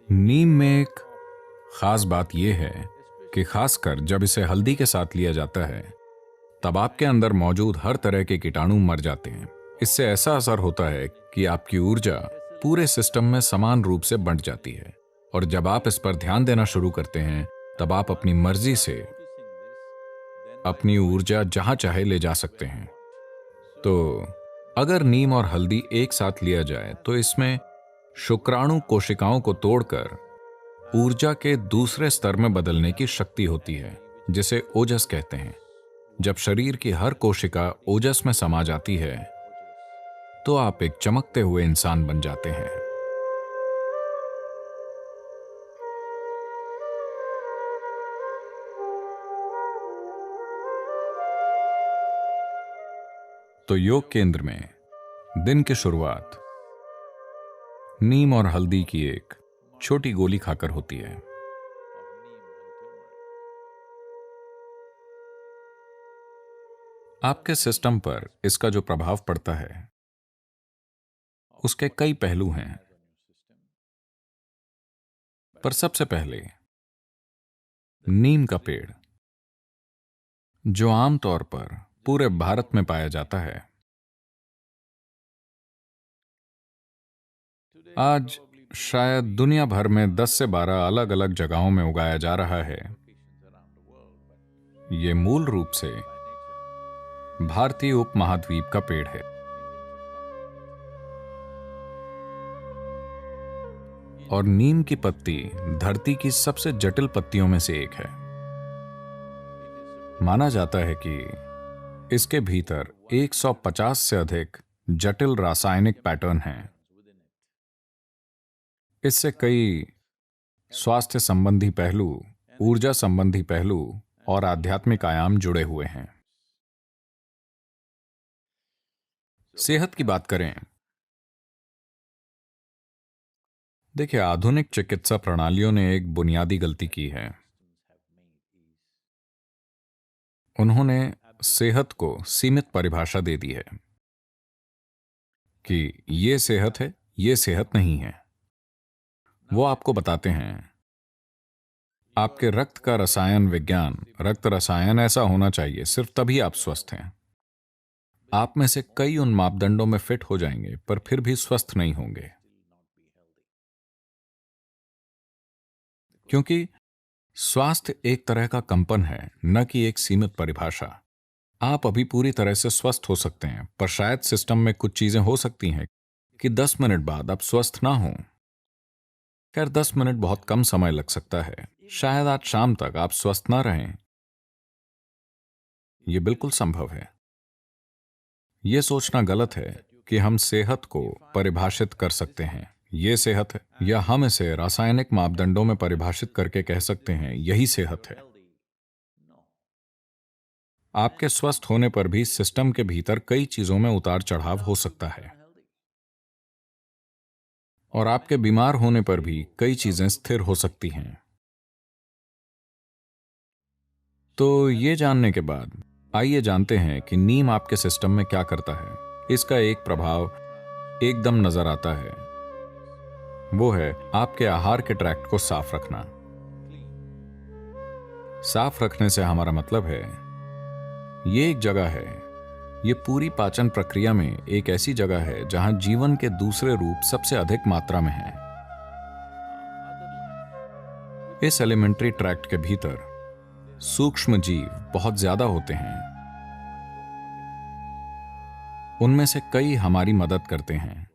नीम में एक खास बात यह है कि खासकर जब इसे हल्दी के साथ लिया जाता है तब आपके अंदर मौजूद हर तरह के कीटाणु मर जाते हैं। इससे ऐसा असर होता है कि आपकी ऊर्जा पूरे सिस्टम में समान रूप से बंट जाती है और जब आप इस पर ध्यान देना शुरू करते हैं तब आप अपनी मर्जी से अपनी ऊर्जा जहां चाहे ले जा सकते हैं। तो अगर नीम और हल्दी एक साथ लिया जाए तो इसमें शुक्राणु कोशिकाओं को तोड़कर ऊर्जा के दूसरे स्तर में बदलने की शक्ति होती है, जिसे ओजस कहते हैं। जब शरीर की हर कोशिका ओजस में समा जाती है तो आप एक चमकते हुए इंसान बन जाते हैं। तो योग केंद्र में दिन की शुरुआत नीम और हल्दी की एक छोटी गोली खाकर होती है। आपके सिस्टम पर इसका जो प्रभाव पड़ता है उसके कई पहलू हैं, पर सबसे पहले नीम का पेड़ जो आमतौर पर पूरे भारत में पाया जाता है, आज शायद दुनिया भर में 10 से 12 अलग अलग जगहों में उगाया जा रहा है। यह मूल रूप से भारतीय उपमहाद्वीप का पेड़ है और नीम की पत्ती धरती की सबसे जटिल पत्तियों में से एक है। माना जाता है कि इसके भीतर 150 से अधिक जटिल रासायनिक पैटर्न हैं। इससे कई स्वास्थ्य संबंधी पहलू, ऊर्जा संबंधी पहलू और आध्यात्मिक आयाम जुड़े हुए हैं। सेहत की बात करें, देखिए, आधुनिक चिकित्सा प्रणालियों ने एक बुनियादी गलती की है। उन्होंने सेहत को सीमित परिभाषा दे दी है कि ये सेहत है, ये सेहत नहीं है। वो आपको बताते हैं आपके रक्त का रसायन विज्ञान, रक्त रसायन ऐसा होना चाहिए, सिर्फ तभी आप स्वस्थ हैं। आप में से कई उन मापदंडों में फिट हो जाएंगे पर फिर भी स्वस्थ नहीं होंगे, क्योंकि स्वास्थ्य एक तरह का कंपन है, न कि एक सीमित परिभाषा। आप अभी पूरी तरह से स्वस्थ हो सकते हैं, पर शायद सिस्टम में कुछ चीजें हो सकती हैं कि 10 मिनट बाद आप स्वस्थ ना हों। खैर, 10 मिनट बहुत कम समय लग सकता है। शायद आज शाम तक आप स्वस्थ ना रहें। यह बिल्कुल संभव है। यह सोचना गलत है कि हम सेहत को परिभाषित कर सकते हैं, यह सेहत है, या हम इसे रासायनिक मापदंडों में परिभाषित करके कह सकते हैं यही सेहत है। आपके स्वस्थ होने पर भी सिस्टम के भीतर कई चीजों में उतार चढ़ाव हो सकता है और आपके बीमार होने पर भी कई चीजें स्थिर हो सकती हैं। तो ये जानने के बाद आइए जानते हैं कि नीम आपके सिस्टम में क्या करता है। इसका एक प्रभाव एकदम नजर आता है, वो है आपके आहार के ट्रैक्ट को साफ रखना। साफ रखने से हमारा मतलब है ये एक जगह है, ये पूरी पाचन प्रक्रिया में एक ऐसी जगह है जहां जीवन के दूसरे रूप सबसे अधिक मात्रा में हैं। इस एलिमेंट्री ट्रैक्ट के भीतर सूक्ष्म जीव बहुत ज्यादा होते हैं। उनमें से कई हमारी मदद करते हैं।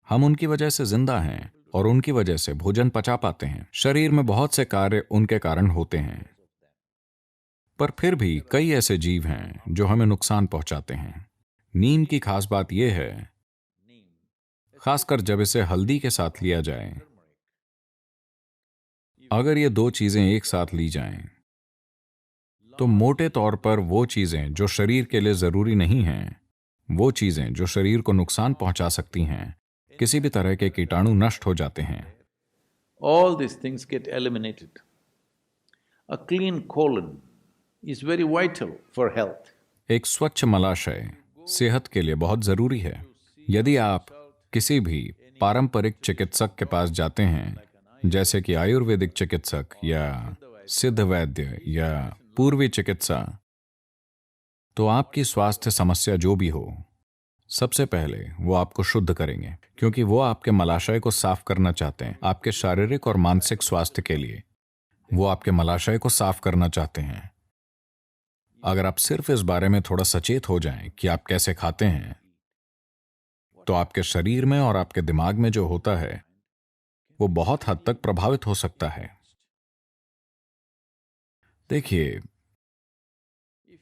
हम उनकी वजह से जिंदा हैं और उनकी वजह से भोजन पचा पाते हैं। शरीर में बहुत से कार्य उनके कारण होते हैं, पर फिर भी कई ऐसे जीव हैं जो हमें नुकसान पहुंचाते हैं। नीम की खास बात यह है, खासकर जब इसे हल्दी के साथ लिया जाए, अगर ये दो चीजें एक साथ ली जाएं, तो मोटे तौर पर वो चीजें जो शरीर के लिए जरूरी नहीं हैं, वो चीजें जो शरीर को नुकसान पहुंचा सकती हैं, किसी भी तरह के कीटाणु नष्ट हो जाते हैं। All these things get eliminated. A clean colon is very vital for health. एक स्वच्छ मलाशय सेहत के लिए बहुत जरूरी है। यदि आप किसी भी पारंपरिक चिकित्सक के पास जाते हैं जैसे कि आयुर्वेदिक चिकित्सक या सिद्ध वैद्य या पूर्वी चिकित्सा, तो आपकी स्वास्थ्य समस्या जो भी हो, सबसे पहले वो आपको शुद्ध करेंगे, क्योंकि वो आपके मलाशय को साफ करना चाहते हैं। आपके शारीरिक और मानसिक स्वास्थ्य के लिए वो आपके मलाशय को साफ करना चाहते हैं। अगर आप सिर्फ इस बारे में थोड़ा सचेत हो जाएं कि आप कैसे खाते हैं, तो आपके शरीर में और आपके दिमाग में जो होता है वो बहुत हद तक प्रभावित हो सकता है। देखिए,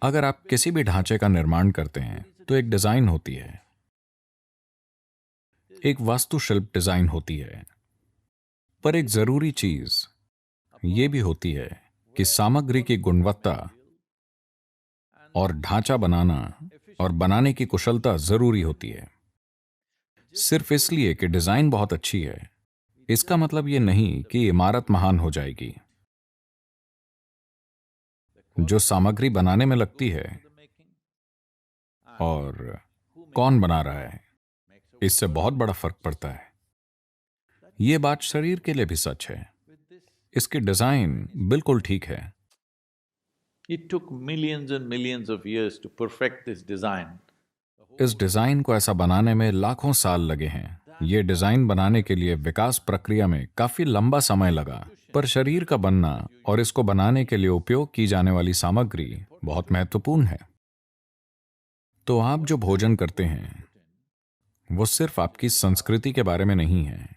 अगर आप किसी भी ढांचे का निर्माण करते हैं तो एक डिजाइन होती है, एक वास्तुशिल्प डिजाइन होती है, पर एक जरूरी चीज ये भी होती है कि सामग्री की गुणवत्ता और ढांचा बनाना और बनाने की कुशलता जरूरी होती है। सिर्फ इसलिए कि डिजाइन बहुत अच्छी है, इसका मतलब ये नहीं कि इमारत महान हो जाएगी। जो सामग्री बनाने में लगती है और कौन बना रहा है, इससे बहुत बड़ा फर्क पड़ता है। ये बात शरीर के लिए भी सच है। इसकी डिजाइन बिल्कुल ठीक है। It took millions and millions of years to perfect this design. इस डिजाइन को ऐसा बनाने में लाखों साल लगे हैं। ये डिजाइन बनाने के लिए विकास प्रक्रिया में काफी लंबा समय लगा, पर शरीर का बनना और इसको बनाने के लिए उपयोग की जाने वाली सामग्री बहुत महत्वपूर्ण है। तो आप जो भोजन करते हैं वो सिर्फ आपकी संस्कृति के बारे में नहीं है।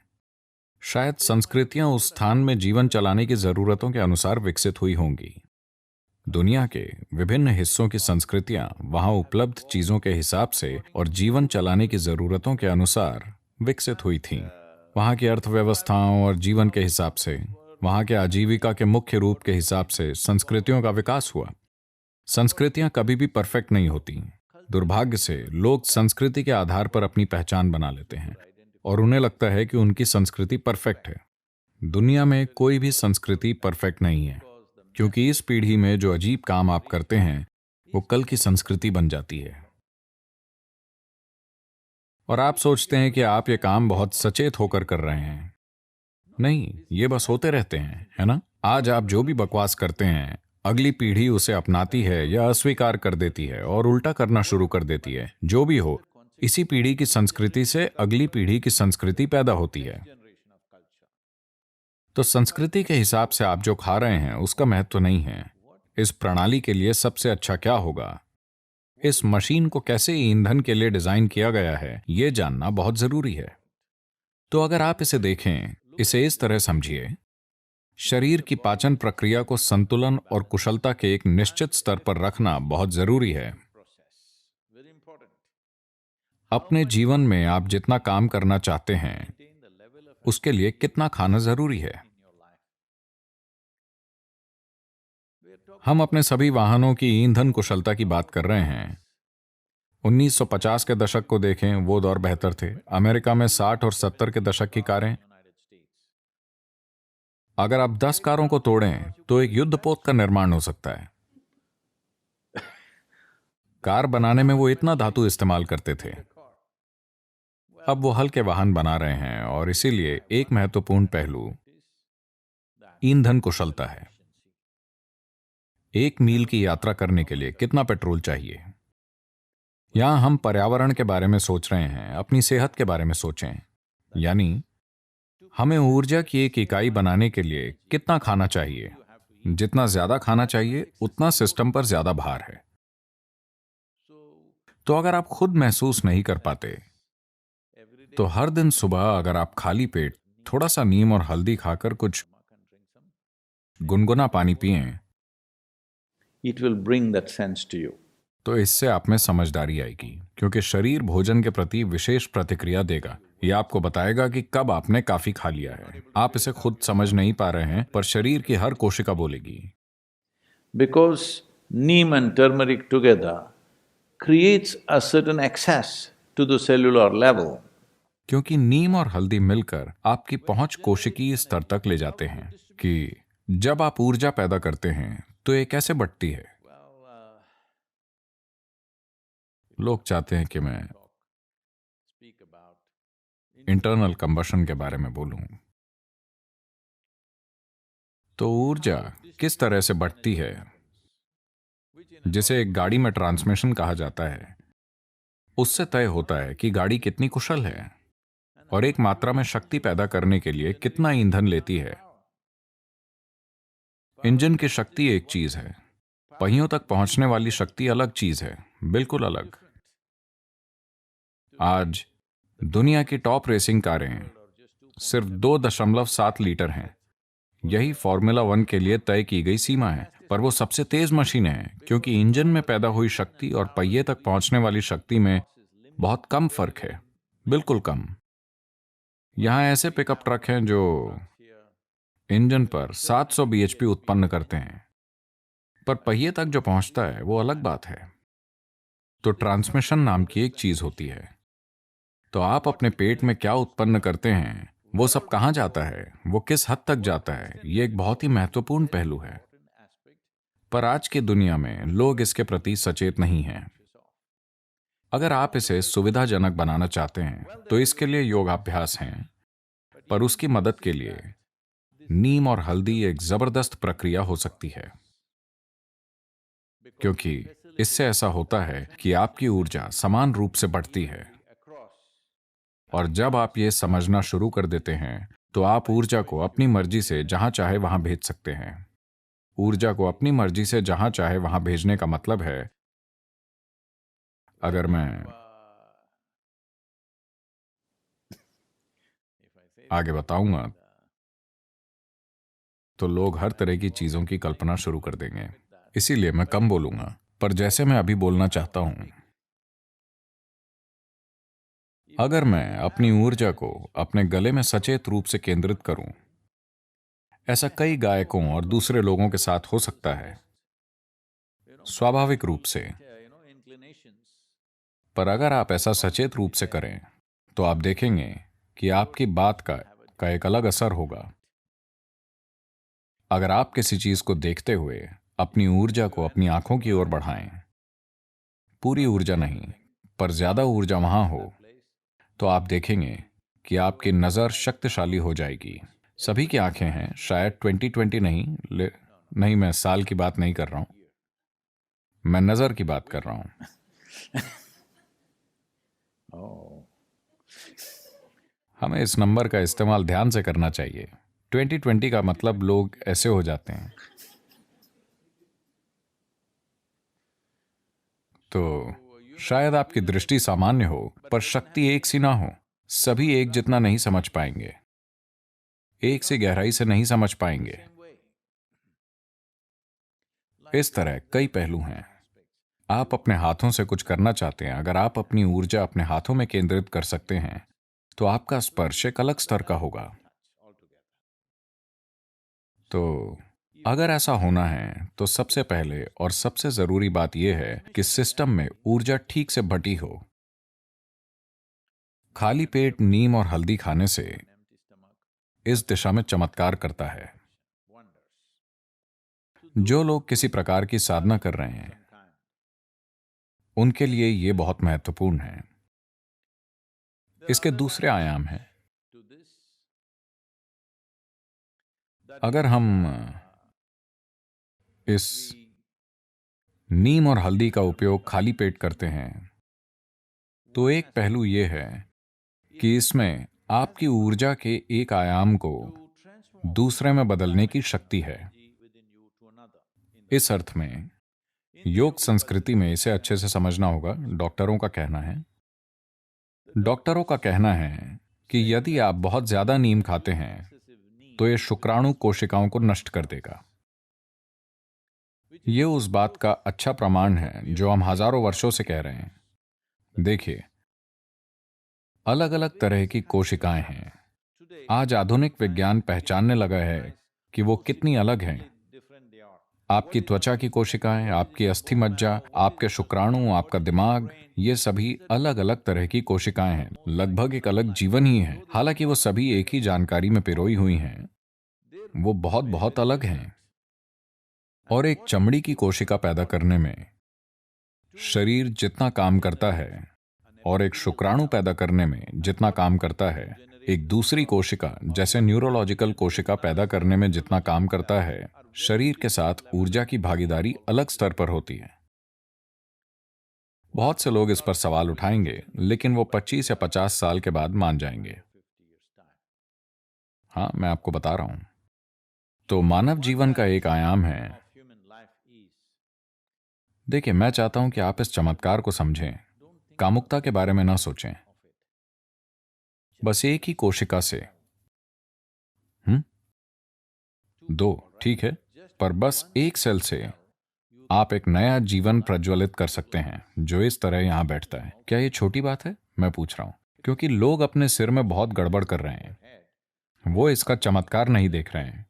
शायद संस्कृतियां उस स्थान में जीवन चलाने की जरूरतों के अनुसार विकसित हुई होंगी। दुनिया के विभिन्न हिस्सों की संस्कृतियां वहां उपलब्ध चीजों के हिसाब से और जीवन चलाने की जरूरतों के अनुसार विकसित हुई थीं। वहां की अर्थव्यवस्थाओं और जीवन के हिसाब से, वहां के आजीविका के मुख्य रूप के हिसाब से संस्कृतियों का विकास हुआ। संस्कृतियां कभी भी परफेक्ट नहीं होती। दुर्भाग्य से लोग संस्कृति के आधार पर अपनी पहचान बना लेते हैं और उन्हें लगता है कि उनकी संस्कृति परफेक्ट है। दुनिया में कोई भी संस्कृति परफेक्ट नहीं है, क्योंकि इस पीढ़ी में जो अजीब काम आप करते हैं वो कल की संस्कृति बन जाती है। और आप सोचते हैं कि आप ये काम बहुत सचेत होकर कर रहे हैं। नहीं, ये बस होते रहते हैं, है ना? आज आप जो भी बकवास करते हैं, अगली पीढ़ी उसे अपनाती है या अस्वीकार कर देती है और उल्टा करना शुरू कर देती है। जो भी हो, इसी पीढ़ी की संस्कृति से अगली पीढ़ी की संस्कृति पैदा होती है। तो संस्कृति के हिसाब से आप जो खा रहे हैं उसका महत्व नहीं है। इस प्रणाली के लिए सबसे अच्छा क्या होगा, इस मशीन को कैसे ईंधन के लिए डिजाइन किया गया है, यह जानना बहुत जरूरी है। तो अगर आप इसे देखें, इसे इस तरह समझिए, शरीर की पाचन प्रक्रिया को संतुलन और कुशलता के एक निश्चित स्तर पर रखना बहुत जरूरी है। अपने जीवन में आप जितना काम करना चाहते हैं उसके लिए कितना खाना जरूरी है। हम अपने सभी वाहनों की ईंधन कुशलता की बात कर रहे हैं। 1950 के दशक को देखें, वो दौर बेहतर थे। अमेरिका में 60 और 70 के दशक की कारें, अगर आप 10 कारों को तोड़ें तो एक युद्धपोत का निर्माण हो सकता है। कार बनाने में वो इतना धातु इस्तेमाल करते थे। अब वो हल्के वाहन बना रहे हैं और इसीलिए एक महत्वपूर्ण पहलू ईंधन कुशलता है। 1 मील की यात्रा करने के लिए कितना पेट्रोल चाहिए? यहां हम पर्यावरण के बारे में सोच रहे हैं, अपनी सेहत के बारे में सोचें। यानी हमें ऊर्जा की एक इकाई बनाने के लिए कितना खाना चाहिए? जितना ज्यादा खाना चाहिए उतना सिस्टम पर ज्यादा भार है। तो अगर आप खुद महसूस नहीं कर पाते तो हर दिन सुबह अगर आप खाली पेट थोड़ा सा नीम और हल्दी खाकर कुछ गुनगुना पानी पिएं, It will bring that sense to you. तो इससे आप में समझदारी आएगी, क्योंकि शरीर भोजन के प्रति विशेष प्रतिक्रिया देगा। यह आपको बताएगा कि कब आपने काफी खा लिया है। आप इसे खुद समझ नहीं पा रहे हैं, पर शरीर की हर कोशिका बोलेगी। Because neem and turmeric together creates a certain access to the cellular level. क्योंकि नीम और हल्दी मिलकर आपकी पहुंच कोशिकीय स्तर तक ले जाते हैं कि जब आप ऊर्जा पैदा करते हैं तो ये कैसे बढ़ती है। लोग चाहते हैं कि मैं इंटरनल कंबशन के बारे में बोलूं। तो ऊर्जा किस तरह से बढ़ती है, जिसे एक गाड़ी में ट्रांसमिशन कहा जाता है, उससे तय होता है कि गाड़ी कितनी कुशल है और एक मात्रा में शक्ति पैदा करने के लिए कितना ईंधन लेती है। इंजन की शक्ति एक चीज है, पहियों तक पहुंचने वाली शक्ति अलग चीज है, बिल्कुल अलग। आज दुनिया की टॉप रेसिंग कारें सिर्फ 2.7 लीटर हैं। यही फॉर्मूला 1 के लिए तय की गई सीमा है, पर वो सबसे तेज मशीनें हैं क्योंकि इंजन में पैदा हुई शक्ति और पहिए तक पहुंचने वाली शक्ति में बहुत कम फर्क है, बिल्कुल कम। यहां ऐसे पिकअप ट्रक हैं जो इंजन पर 700 bhp उत्पन्न करते हैं, पर पहिए तक जो पहुंचता है वो अलग बात है। तो ट्रांसमिशन नाम की एक चीज होती है। तो आप अपने पेट में क्या उत्पन्न करते हैं, वो सब कहां जाता है, वो किस हद तक जाता है, ये एक बहुत ही महत्वपूर्ण पहलू है। पर आज की दुनिया में लोग इसके प्रति सचेत नहीं हैं। अगर आप इसे सुविधाजनक बनाना चाहते हैं तो इसके लिए योगाभ्यास हैं, पर उसकी मदद के लिए नीम और हल्दी एक जबरदस्त प्रक्रिया हो सकती है, क्योंकि इससे ऐसा होता है कि आपकी ऊर्जा समान रूप से बढ़ती है। और जब आप ये समझना शुरू कर देते हैं तो आप ऊर्जा को अपनी मर्जी से जहां चाहे वहां भेज सकते हैं। ऊर्जा को अपनी मर्जी से जहां चाहे वहां भेजने का मतलब है, अगर मैं आगे बताऊंगा तो लोग हर तरह की चीजों की कल्पना शुरू कर देंगे, इसीलिए मैं कम बोलूंगा। पर जैसे मैं अभी बोलना चाहता हूं, अगर मैं अपनी ऊर्जा को अपने गले में सचेत रूप से केंद्रित करूं, ऐसा कई गायकों और दूसरे लोगों के साथ हो सकता है, स्वाभाविक रूप से। पर अगर आप ऐसा सचेत रूप से करें तो आप देखेंगे कि आपकी बात का एक अलग असर होगा। अगर आप किसी चीज को देखते हुए अपनी ऊर्जा को अपनी आंखों की ओर बढ़ाएं, पूरी ऊर्जा नहीं पर ज्यादा ऊर्जा वहां हो, तो आप देखेंगे कि आपकी नजर शक्तिशाली हो जाएगी। सभी की आंखें हैं, शायद 2020 नहीं, नहीं, मैं साल की बात नहीं कर रहा हूं, मैं नजर की बात कर रहा हूं। हमें इस नंबर का इस्तेमाल ध्यान से करना चाहिए। 2020 का मतलब लोग ऐसे हो जाते हैं। तो शायद आपकी दृष्टि सामान्य हो पर शक्ति एक सी ना हो। सभी एक जितना नहीं समझ पाएंगे, एक सी गहराई से नहीं समझ पाएंगे। इस तरह कई पहलू हैं। आप अपने हाथों से कुछ करना चाहते हैं, अगर आप अपनी ऊर्जा अपने हाथों में केंद्रित कर सकते हैं तो आपका स्पर्श एक अलग स्तर का होगा। तो अगर ऐसा होना है तो सबसे पहले और सबसे जरूरी बात यह है कि सिस्टम में ऊर्जा ठीक से बटी हो। खाली पेट नीम और हल्दी खाने से इस दिशा में चमत्कार करता है। जो लोग किसी प्रकार की साधना कर रहे हैं उनके लिए यह बहुत महत्वपूर्ण है। इसके दूसरे आयाम हैं। अगर हम इस नीम और हल्दी का उपयोग खाली पेट करते हैं तो एक पहलू यह है कि इसमें आपकी ऊर्जा के एक आयाम को दूसरे में बदलने की शक्ति है। इस अर्थ में योग संस्कृति में इसे अच्छे से समझना होगा। डॉक्टरों का कहना है, कि यदि आप बहुत ज्यादा नीम खाते हैं तो यह शुक्राणु कोशिकाओं को नष्ट कर देगा। यह उस बात का अच्छा प्रमाण है जो हम हजारों वर्षों से कह रहे हैं। देखिए, अलग अलग तरह की कोशिकाएं हैं। आज आधुनिक विज्ञान पहचानने लगा है कि वो कितनी अलग हैं। आपकी त्वचा की कोशिकाएं, आपकी अस्थि मज्जा, आपके शुक्राणु, आपका दिमाग, ये सभी अलग अलग तरह की कोशिकाएं हैं। लगभग एक अलग जीवन ही है। हालांकि वो सभी एक ही जानकारी में पिरोई हुई हैं, वो बहुत बहुत अलग हैं। और एक चमड़ी की कोशिका पैदा करने में शरीर जितना काम करता है और एक शुक्राणु पैदा करने में जितना काम करता है, एक दूसरी कोशिका जैसे न्यूरोलॉजिकल कोशिका पैदा करने में जितना काम करता है, शरीर के साथ ऊर्जा की भागीदारी अलग स्तर पर होती है। बहुत से लोग इस पर सवाल उठाएंगे, लेकिन वो 25 या 50 साल के बाद मान जाएंगे। हाँ, मैं आपको बता रहा हूं। तो मानव जीवन का एक आयाम है। देखिए, मैं चाहता हूं कि आप इस चमत्कार को समझें। कामुकता के बारे में ना सोचें। बस एक ही कोशिका से दो, ठीक है, पर बस एक सेल से आप एक नया जीवन प्रज्वलित कर सकते हैं जो इस तरह यहां बैठता है। क्या ये छोटी बात है? मैं पूछ रहा हूं, क्योंकि लोग अपने सिर में बहुत गड़बड़ कर रहे हैं। वो इसका चमत्कार नहीं देख रहे हैं।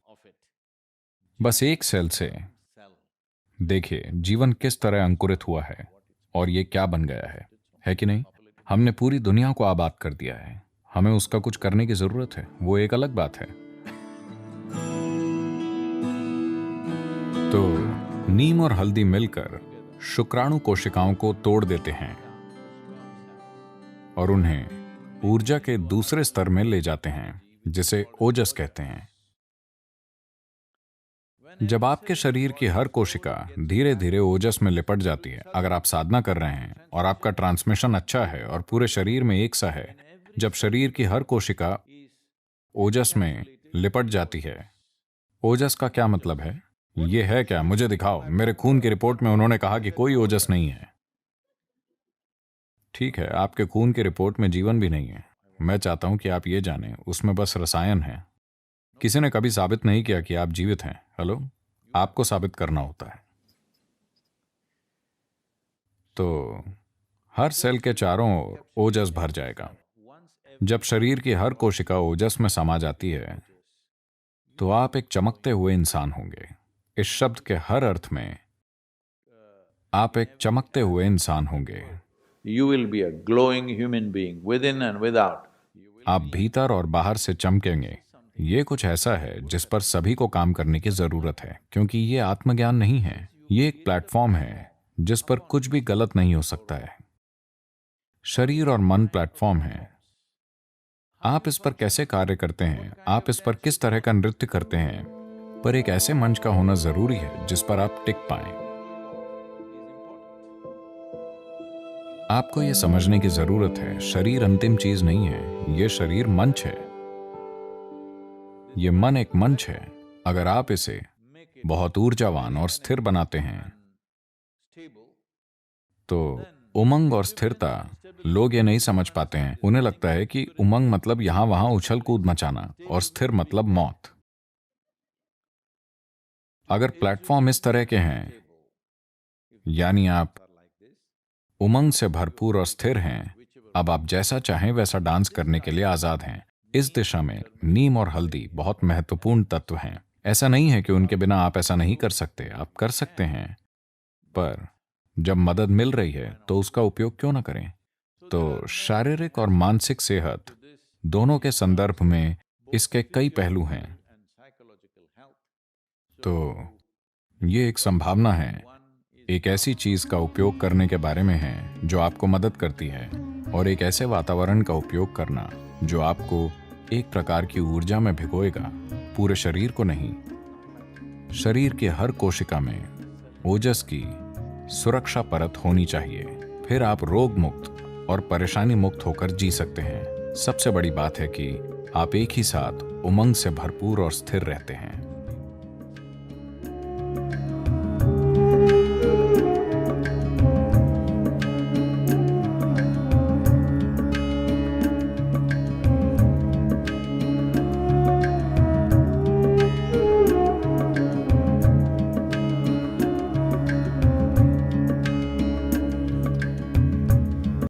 बस एक सेल से देखिए जीवन किस तरह अंकुरित हुआ है और ये क्या बन गया है कि नहीं? हमने पूरी दुनिया को आबाद कर दिया है। हमें उसका कुछ करने की जरूरत है, वो एक अलग बात है। तो नीम और हल्दी मिलकर शुक्राणु कोशिकाओं को तोड़ देते हैं और उन्हें ऊर्जा के दूसरे स्तर में ले जाते हैं, जिसे ओजस कहते हैं। जब आपके शरीर की हर कोशिका धीरे धीरे ओजस में लिपट जाती है, अगर आप साधना कर रहे हैं और आपका ट्रांसमिशन अच्छा है और पूरे शरीर में एक सा है, जब शरीर की हर कोशिका ओजस में लिपट जाती है। ओजस का क्या मतलब है? ये है क्या? मुझे दिखाओ। मेरे खून की रिपोर्ट में उन्होंने कहा कि कोई ओजस नहीं है। ठीक है, आपके खून की रिपोर्ट में जीवन भी नहीं है। मैं चाहता हूं कि आप ये जानें, उसमें बस रसायन है। किसी ने कभी साबित नहीं किया कि आप जीवित हैं। हेलो, आपको साबित करना होता है। तो हर सेल के चारों ओर ओजस भर जाएगा। जब शरीर की हर कोशिका ओजस में समा जाती है, तो आप एक चमकते हुए इंसान होंगे। इस शब्द के हर अर्थ में आप एक चमकते हुए इंसान होंगे। You will be a glowing human being within and without. आप भीतर और बाहर से चमकेंगे। ये कुछ ऐसा है जिस पर सभी को काम करने की जरूरत है, क्योंकि ये आत्मज्ञान नहीं है। ये एक प्लेटफॉर्म है जिस पर कुछ भी गलत नहीं हो सकता है। शरीर और मन प्लेटफॉर्म है। आप इस पर कैसे कार्य करते हैं, आप इस पर किस तरह का नृत्य करते हैं, पर एक ऐसे मंच का होना जरूरी है जिस पर आप टिक पाएं। आपको यह समझने की जरूरत है, शरीर अंतिम चीज नहीं है, यह शरीर मंच है। यह मन एक मंच है। अगर आप इसे बहुत ऊर्जावान और स्थिर बनाते हैं, तो उमंग और स्थिरता, लोग ये नहीं समझ पाते हैं। उन्हें लगता है कि उमंग मतलब यहां वहां उछल कूद मचाना और स्थिर मतलब मौत। अगर प्लेटफॉर्म इस तरह के हैं, यानी आप उमंग से भरपूर और स्थिर हैं, अब आप जैसा चाहें वैसा डांस करने के लिए आजाद हैं। इस दिशा में नीम और हल्दी बहुत महत्वपूर्ण तत्व हैं। ऐसा नहीं है कि उनके बिना आप ऐसा नहीं कर सकते, आप कर सकते हैं, पर जब मदद मिल रही है तो उसका उपयोग क्यों ना करें? तो शारीरिक और मानसिक सेहत दोनों के संदर्भ में इसके कई पहलू हैं। तो ये एक संभावना है, एक ऐसी चीज का उपयोग करने के बारे में है जो आपको मदद करती है, और एक ऐसे वातावरण का उपयोग करना जो आपको एक प्रकार की ऊर्जा में भिगोएगा, पूरे शरीर को नहीं। शरीर की हर कोशिका में ओजस की सुरक्षा परत होनी चाहिए, फिर आप रोग मुक्त और परेशानी मुक्त होकर जी सकते हैं। सबसे बड़ी बात है कि आप एक ही साथ उमंग से भरपूर और स्थिर रहते हैं।